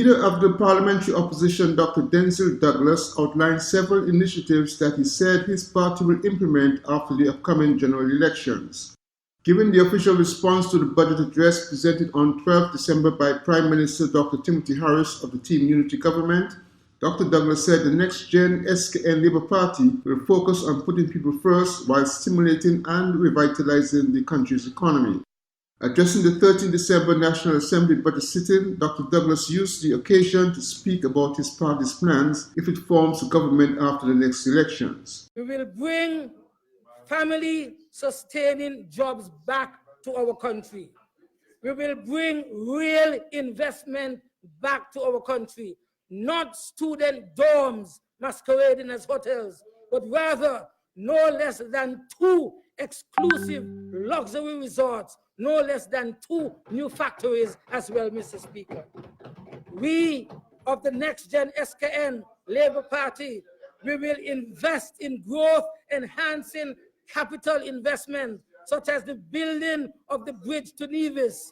leader of the parliamentary opposition, Dr. Denzil Douglas, outlined several initiatives that he said his party will implement after the upcoming general elections. Given the official response to the budget address presented on 12 December by Prime Minister Dr. Timothy Harris of the Team Unity government, Dr. Douglas said the next-gen Skn Labour Party will focus on putting people first while stimulating and revitalizing the country's economy. Addressing the 13 December National Assembly budget sitting, Dr. Douglas used the occasion to speak about his party's plans if it forms a government after the next elections. We will bring family-sustaining jobs back to our country. We will bring real investment back to our country, not student dorms masquerading as hotels, but rather no less than 2 exclusive luxury resorts, no less than 2 new factories as well, Mr. Speaker. We of the next-gen Skn Labour Party, we will invest in growth-enhancing capital investment, such as the building of the bridge to Nevis.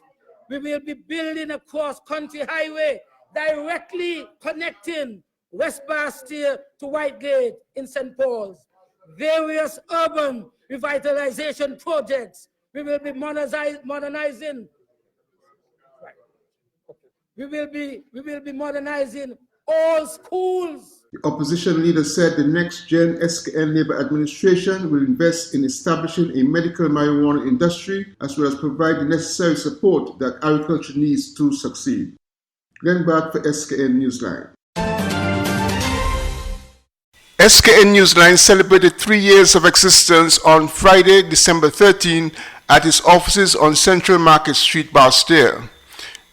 We will be building a cross-country highway directly connecting West Bastille to Whitegate in St. Paul's. Various urban revitalization projects. We will be modernizing. We will be modernizing all schools. The opposition leader said the next-gen Skn Labour administration will invest in establishing a medical marijuana industry as well as provide the necessary support that agriculture needs to succeed. Glenn Bart for Skn Newsline. Skn Newsline celebrated 3 years of existence on Friday, December 13 at its offices on Central Market Street, Bastille.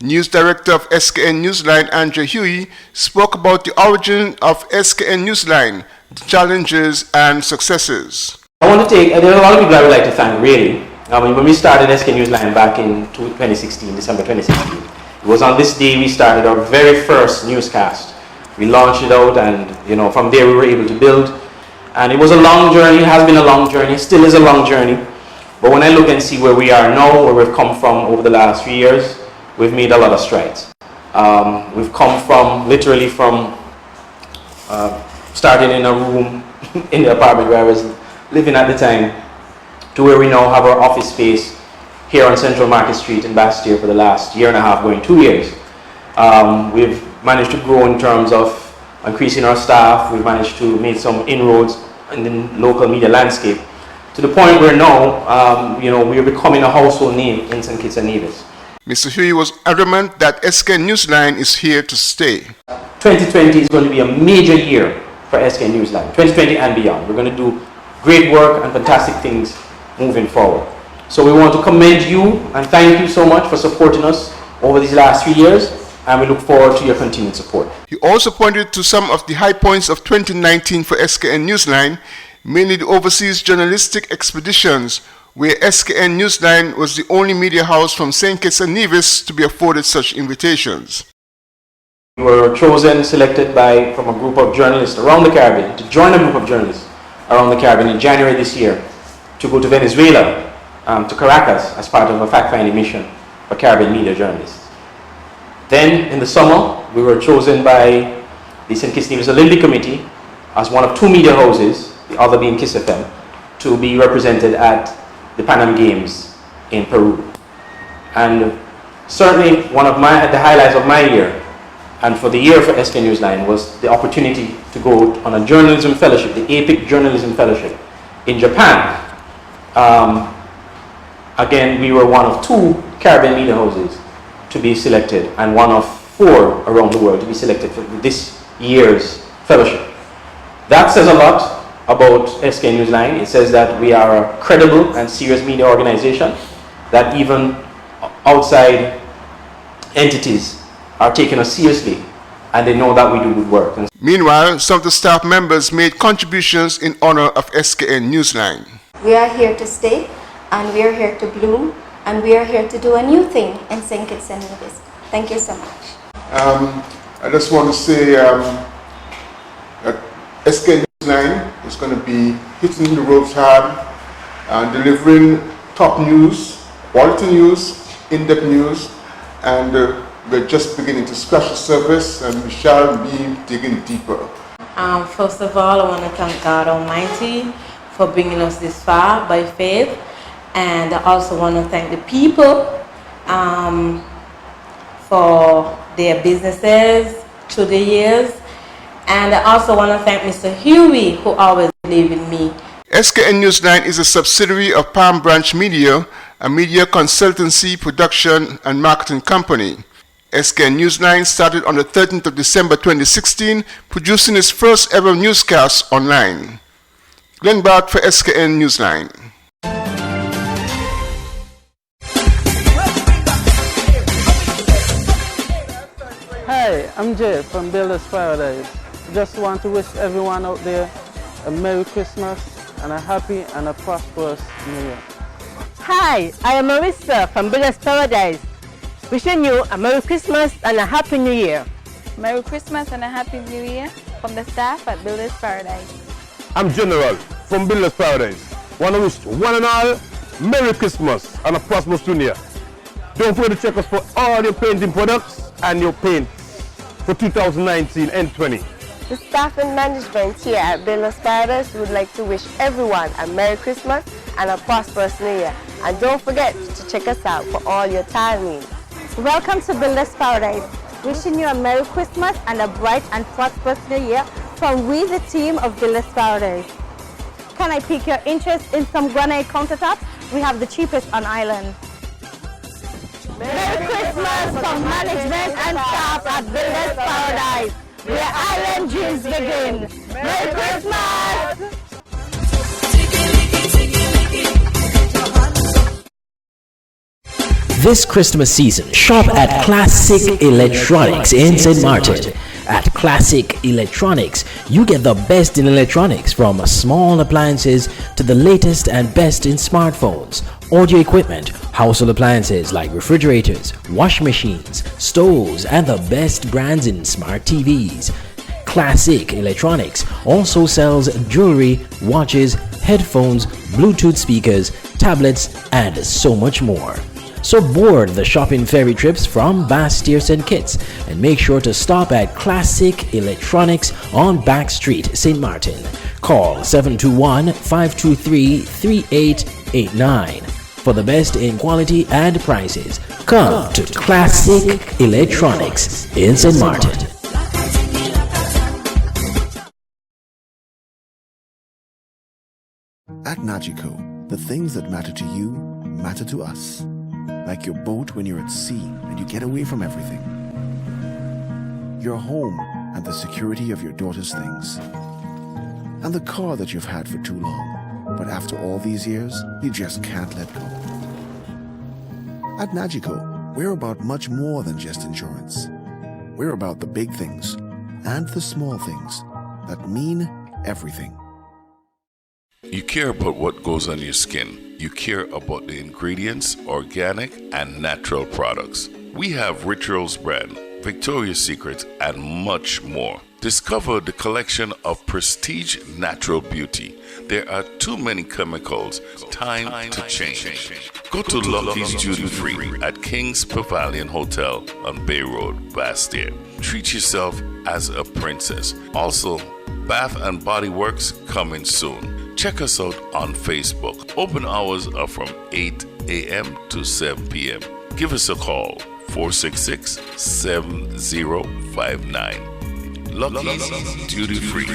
News Director of Skn Newsline, Andrew Huey, spoke about the origin of Skn Newsline, the challenges and successes. There are a lot of people I would like to thank, really. When we started Skn Newsline back in 2016, December 2016, it was on this day we started our very first newscast. We launched it out, and from there we were able to build. And it was a long journey, it has been a long journey, still is a long journey. But when I look and see where we are now, where we've come from over the last 3 years, we've made a lot of strides. We've come from, literally from starting in a room in the apartment where I was living at the time, to where we now have our office space here on Central Market Street in Bastille for the last 1.5 years, going 2 years. We've managed to grow in terms of increasing our staff. We've managed to make some inroads in the local media landscape, to the point where now, we are becoming a household name in St. Kitts and Nevis. Mr. Huey was adamant that Skn Newsline is here to stay. 2020 is going to be a major year for Skn Newsline, 2020 and beyond. We're going to do great work and fantastic things moving forward. So we want to commend you and thank you so much for supporting us over these last 3 years, and we look forward to your continued support. He also pointed to some of the high points of 2019 for Skn Newsline, mainly the overseas journalistic expeditions, where Skn Newsline was the only media house from St. Kitts and Nevis to be afforded such invitations. We were selected from a group of journalists around the Caribbean, to join a group of journalists around the Caribbean in January this year, to go to Venezuela, to Caracas, as part of a fact-finding mission for Caribbean media journalists. Then, in the summer, we were chosen by the St. Kitts Nevis Olympic Committee as one of 2 media houses, the other being Kiss FM, to be represented at the Pan Am Games in Peru. And certainly one of the highlights of my year, and for the year for Skn Newsline, was the opportunity to go on a journalism fellowship, the APIC Journalism Fellowship in Japan. Again, we were one of 2 Caribbean media houses to be selected, and one of 4 around the world to be selected for this year's fellowship. That says a lot about Skn Newsline. It says that we are a credible and serious media organization, that even outside entities are taking us seriously, and they know that we do good work. Meanwhile, some of the staff members made contributions in honor of Skn Newsline. We are here to stay, and we are here to bloom, and we are here to do a new thing in St. Kitts and Nevis. Thank you so much. I just want to say that Skn Newsline is going to be hitting the ropes hard and delivering top news, quality news, in-depth news, and We're just beginning to scratch the surface and we shall be digging deeper. First of all, I want to thank God Almighty for bringing us this far by faith. And I also want to thank the people for their businesses through the years. And I also want to thank Mr. Huey, who always believed in me. Skn Newsline is a subsidiary of Palm Branch Media, a media consultancy, production, and marketing company. Skn Newsline started on the 13th of December 2016, producing its first ever newscast online. Glenn Bart for Skn Newsline. Hi, I'm Jay from Builders Paradise. Just want to wish everyone out there a Merry Christmas and a happy and a prosperous New Year. Hi, I am Marissa from Builders Paradise. Wishing you a Merry Christmas and a Happy New Year. Merry Christmas and a Happy New Year from the staff at Builders Paradise. I'm General from Builders Paradise. Want to wish one and all Merry Christmas and a prosperous New Year. Don't forget to check us for all your painting products and your paints for 2019 and 20. The staff and management here at Builders Paradise would like to wish everyone a Merry Christmas and a prosperous New Year. And don't forget to check us out for all your tile needs. Welcome to Builders Paradise. Wishing you a Merry Christmas and a bright and prosperous New Year from we, the team of Builders Paradise. Can I pique your interest in some granite countertops? We have the cheapest on island. Merry Christmas from management and staff at Builders Paradise, where island dreams begin. Merry Christmas! This Christmas season, shop at Classic Electronics in St. Martin. At Classic Electronics, you get the best in electronics, from small appliances to the latest and best in smartphones, audio equipment, household appliances like refrigerators, washing machines, stoves, and the best brands in smart TVs. Classic Electronics also sells jewelry, watches, headphones, Bluetooth speakers, tablets, and so much more. So board the shopping ferry trips from Bass, Steers and Kitts, and make sure to stop at Classic Electronics on Back Street, St. Martin. Call 721-523-3889. For the best in quality and prices, come to Classic Electronics in St. Martin. At Nagico, the things that matter to you matter to us. Like your boat when you're at sea and you get away from everything. Your home and the security of your daughter's things. And the car that you've had for too long, but after all these years, you just can't let go. At Nagico, we're about much more than just insurance. We're about the big things and the small things that mean everything. You care about what goes on your skin. You care about the ingredients, organic and natural products. We have Rituals brand, Victoria's Secret, and much more. Discover the collection of prestige natural beauty. There are too many chemicals. Time to change. Go to Lucky's Duty Free at King's Pavilion Hotel on Bay Road, Bastyr. Treat yourself as a princess. Also, Bath and Body Works coming soon. Check us out on Facebook. Open hours are from 8 a.m. to 7 p.m. Give us a call, 466-7059. Lucky's Duty Free.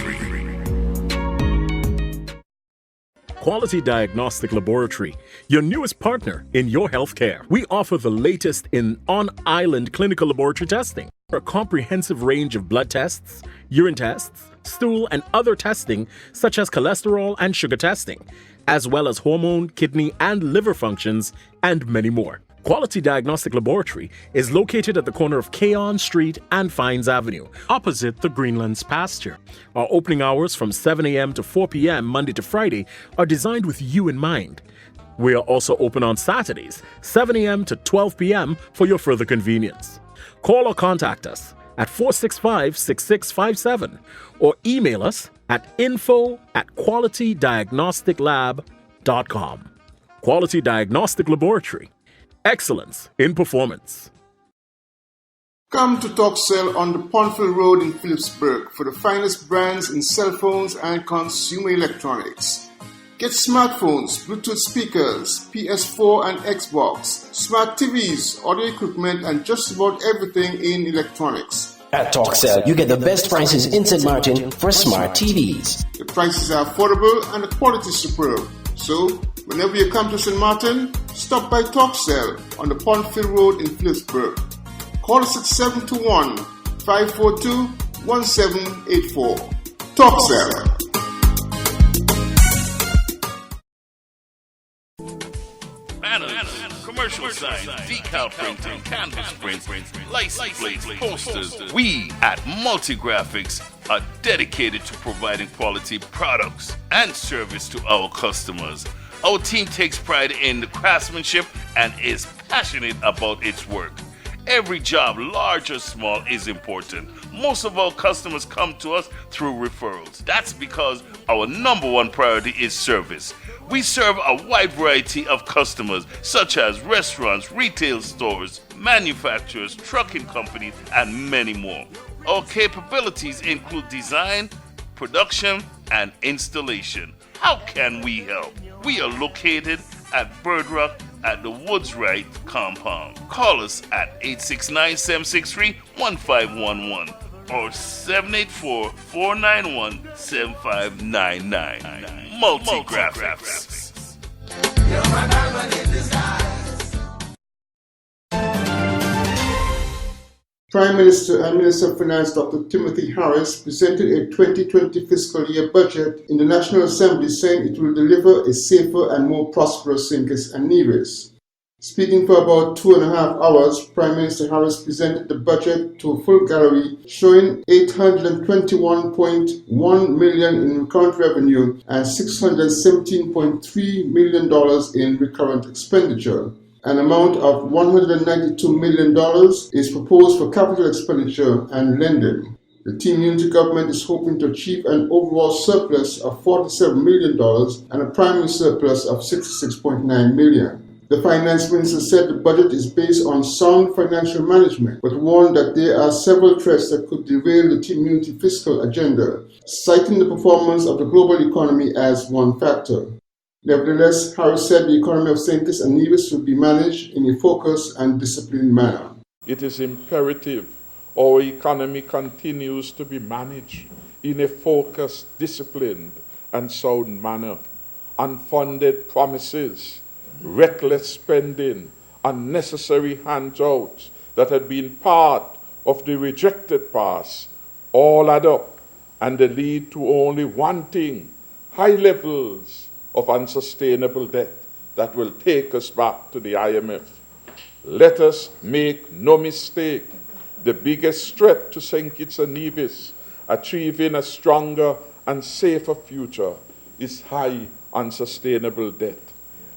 Quality Diagnostic Laboratory, your newest partner in your healthcare. We offer the latest in on-island clinical laboratory testing. A comprehensive range of blood tests, urine tests, stool and other testing such as cholesterol and sugar testing, as well as hormone, kidney and liver functions, and many more. Quality Diagnostic Laboratory is located at the corner of Keon Street and Fines Avenue, opposite the Greenlands pasture. Our opening hours from 7 a.m. to 4 p.m. Monday to Friday are designed with you in mind. We are also open on Saturdays, 7 a.m. to 12 p.m. for your further convenience. Call or contact us at 465-6657 or email us at info@qualitydiagnosticlab.com. Quality Diagnostic Laboratory. Excellence in performance. Come to Talk Cell on the Pondfield Road in Phillipsburg for the finest brands in cell phones and consumer electronics. Get smartphones, Bluetooth speakers, PS4 and Xbox, smart TVs, audio equipment, and just about everything in electronics. At TalkCell, you get the best prices in St. Martin for smart TVs. The prices are affordable and the quality is superb. So, whenever you come to St. Martin, stop by TalkCell on the Pondfield Road in Phillipsburg. Call us at 721-542-1784. TalkCell. Banners, commercial signs, decal printing, canvas prints, license plates, posters. We at Multigraphics are dedicated to providing quality products and service to our customers. Our team takes pride in the craftsmanship and is passionate about its work. Every job, large or small, is important. Most of our customers come to us through referrals. That's because our number one priority is service. We serve a wide variety of customers, such as restaurants, retail stores, manufacturers, trucking companies, and many more. Our capabilities include design, production, and installation. How can we help? We are located at Bird Rock at the Woodswright compound. Call us at 869-763-1511 or 784-491-7599. Multigraphics. Prime Minister and Minister of Finance Dr. Timothy Harris presented a 2020 fiscal year budget in the National Assembly, saying it will deliver a safer and more prosperous St. Kitts and Nevis. Speaking for about 2.5 hours, Prime Minister Harris presented the budget to a full gallery, showing $821.1 million in recurrent revenue and $617.3 million in recurrent expenditure. An amount of $192 million is proposed for capital expenditure and lending. The Team Unity government is hoping to achieve an overall surplus of $47 million and a primary surplus of $66.9 million. The finance minister said the budget is based on sound financial management, but warned that there are several threats that could derail the Team Unity fiscal agenda, citing the performance of the global economy as one factor. Nevertheless, Harris said the economy of St. Kitts and Nevis should be managed in a focused and disciplined manner. It is imperative our economy continues to be managed in a focused, disciplined, and sound manner. Unfunded promises, reckless spending, unnecessary handouts that had been part of the rejected past all add up, and they lead to only one thing: high levels of unsustainable debt that will take us back to the IMF. Let us make no mistake, the biggest threat to St. Kitts and Nevis achieving a stronger and safer future is high unsustainable debt.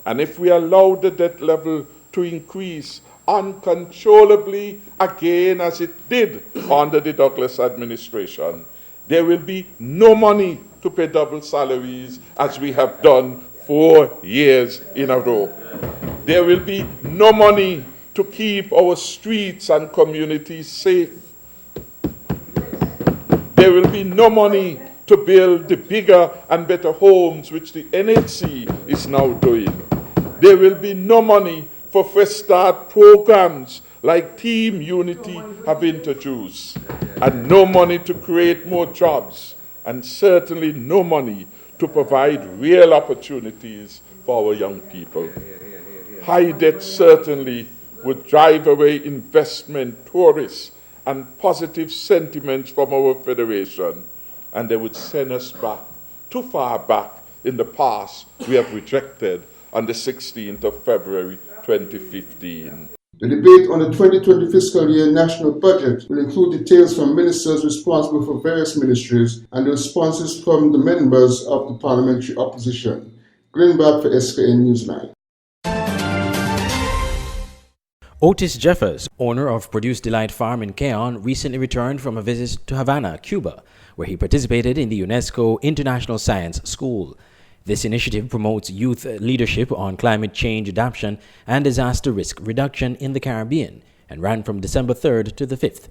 And if we allow the debt level to increase uncontrollably again as it did under the Douglas administration, there will be no money to pay double salaries as we have done 4 years in a row. There will be no money to keep our streets and communities safe. There will be no money to build the bigger and better homes which the NHC is now doing. There will be no money for Fresh Start programs like Team Unity have introduced, and no money to create more jobs, and certainly no money to provide real opportunities for our young people. High debt certainly would drive away investment, tourists, and positive sentiments from our federation, and they would send us back, too far back in the past we have rejected on the 16th of February 2015. The debate on the 2020 fiscal year national budget will include details from ministers responsible for various ministries and the responses from the members of the parliamentary opposition. Glenn Babb for Skn Newsline. Otis Jeffers, owner of Produce Delight Farm in Keon, recently returned from a visit to Havana, Cuba, where he participated in the UNESCO International Science School. This initiative promotes youth leadership on climate change adaptation and disaster risk reduction in the Caribbean. and ran from December 3rd to the 5th.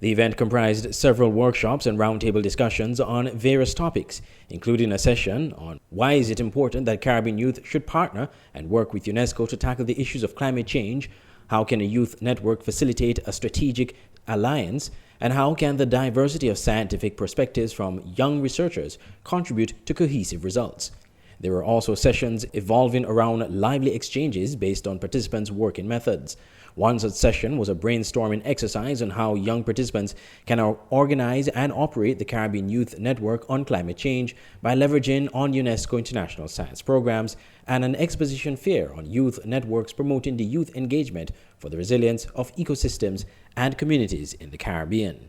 The event comprised several workshops and roundtable discussions on various topics, including a session on why is it important that Caribbean youth should partner and work with UNESCO to tackle the issues of climate change, how can a youth network facilitate a strategic alliance, and how can the diversity of scientific perspectives from young researchers contribute to cohesive results. There were also sessions evolving around lively exchanges based on participants' working methods. One such session was a brainstorming exercise on how young participants can organize and operate the Caribbean Youth Network on climate change by leveraging on UNESCO international science programs, and an exposition fair on youth networks promoting the youth engagement for the resilience of ecosystems and communities in the Caribbean.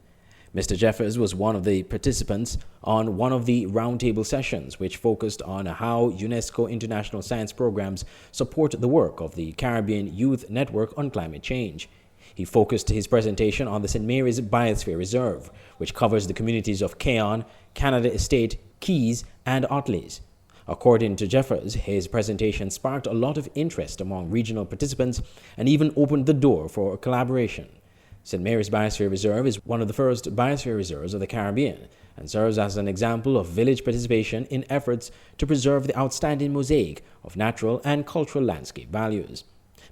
Mr. Jeffers was one of the participants on one of the roundtable sessions, which focused on how UNESCO international science programs support the work of the Caribbean Youth Network on climate change. He focused his presentation on the St. Mary's Biosphere Reserve, which covers the communities of Keon, Canada Estate, Keys, and Otleys. According to Jeffers, his presentation sparked a lot of interest among regional participants and even opened the door for collaboration. St. Mary's Biosphere Reserve is one of the first biosphere reserves of the Caribbean and serves as an example of village participation in efforts to preserve the outstanding mosaic of natural and cultural landscape values.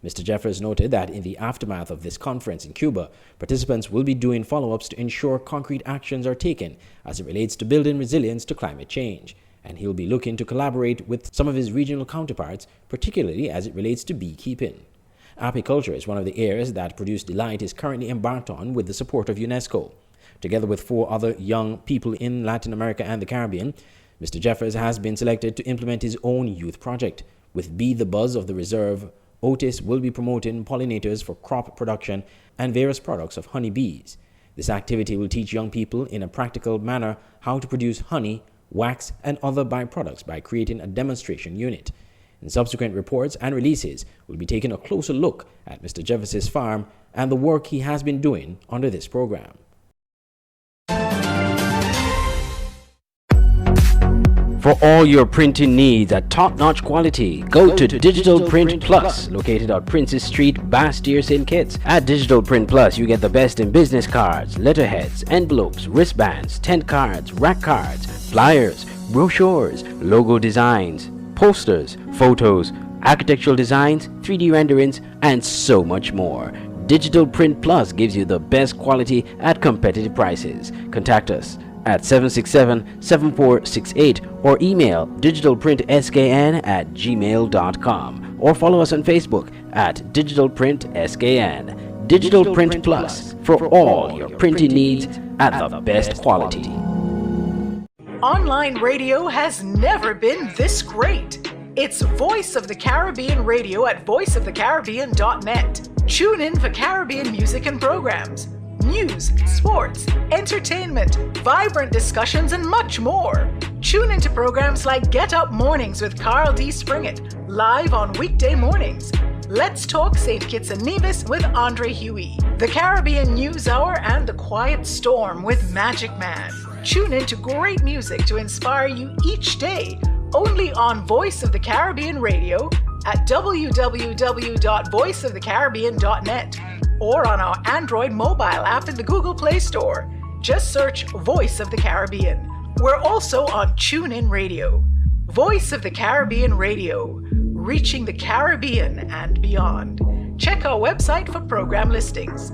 Mr. Jeffers noted that in the aftermath of this conference in Cuba, participants will be doing follow-ups to ensure concrete actions are taken as it relates to building resilience to climate change, and he'll be looking to collaborate with some of his regional counterparts, particularly as it relates to beekeeping. Apiculture is one of the areas that Produce Delight is currently embarked on with the support of UNESCO. Together with 4 other young people in Latin America and the Caribbean, Mr. Jeffers has been selected to implement his own youth project. With Bee the Buzz of the reserve, Otis will be promoting pollinators for crop production and various products of honeybees. This activity will teach young people in a practical manner how to produce honey, wax, and other byproducts by creating a demonstration unit. In subsequent reports and releases, we'll be taking a closer look at Mr. Jeffers' farm and the work he has been doing under this program. For all your printing needs at top-notch quality, go to Digital Print Plus, located on Princess Street, Bastyr, St. Kitts. At Digital Print Plus, you get the best in business cards, letterheads, envelopes, wristbands, tent cards, rack cards, flyers, brochures, logo designs, posters, photos, architectural designs, 3D renderings, and so much more. Digital Print Plus gives you the best quality at competitive prices. Contact us at 767-7468 or email digitalprintskn@gmail.com or follow us on Facebook at Digital Print SKN. Digital Print Plus for all your printing needs at the best quality. Online radio has never been this great. It's Voice of the Caribbean Radio at voiceofthecaribbean.net. Tune in for Caribbean music and programs, news, sports, entertainment, vibrant discussions, and much more. Tune into programs like Get Up Mornings with Carl D. Springett, live on weekday mornings. Let's Talk St. Kitts and Nevis with Andre Huey. The Caribbean News Hour and The Quiet Storm with Magic Man. Tune in to great music to inspire you each day, only on Voice of the Caribbean Radio at www.voiceofthecaribbean.net or on our Android mobile app in the Google Play Store. Just search Voice of the Caribbean. We're also on TuneIn Radio. Voice of the Caribbean Radio, reaching the Caribbean and beyond. Check our website for program listings.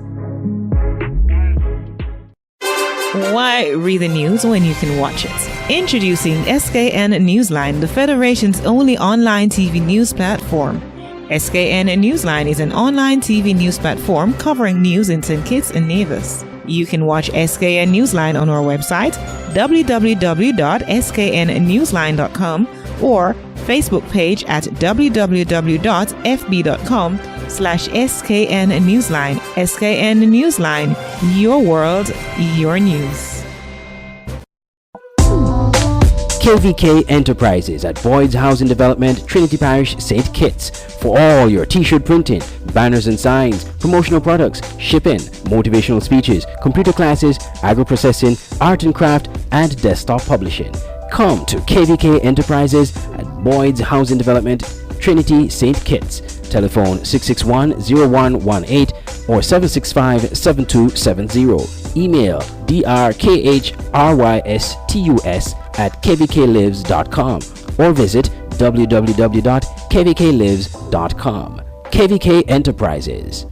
Why read the news when you can watch it? Introducing Skn Newsline, the Federation's only online TV news platform. Skn Newsline is an online TV news platform covering news in St. Kitts and Nevis. You can watch Skn Newsline on our website, www.sknnewsline.com, or Facebook page at www.fb.com/SKN Newsline. SKN Newsline, your world, your news. KVK Enterprises at Boyd's Housing Development, Trinity Parish, St. Kitts. For all your t-shirt printing, banners and signs, promotional products, shipping, motivational speeches, computer classes, agro-processing, art and craft, and desktop publishing. Come to KVK Enterprises at Boyd's Housing Development, Trinity, St. Kitts. Telephone 661-0118 or 765-7270. Email drkhrystus@kvklives.com or visit www.kvklives.com. KVK Enterprises.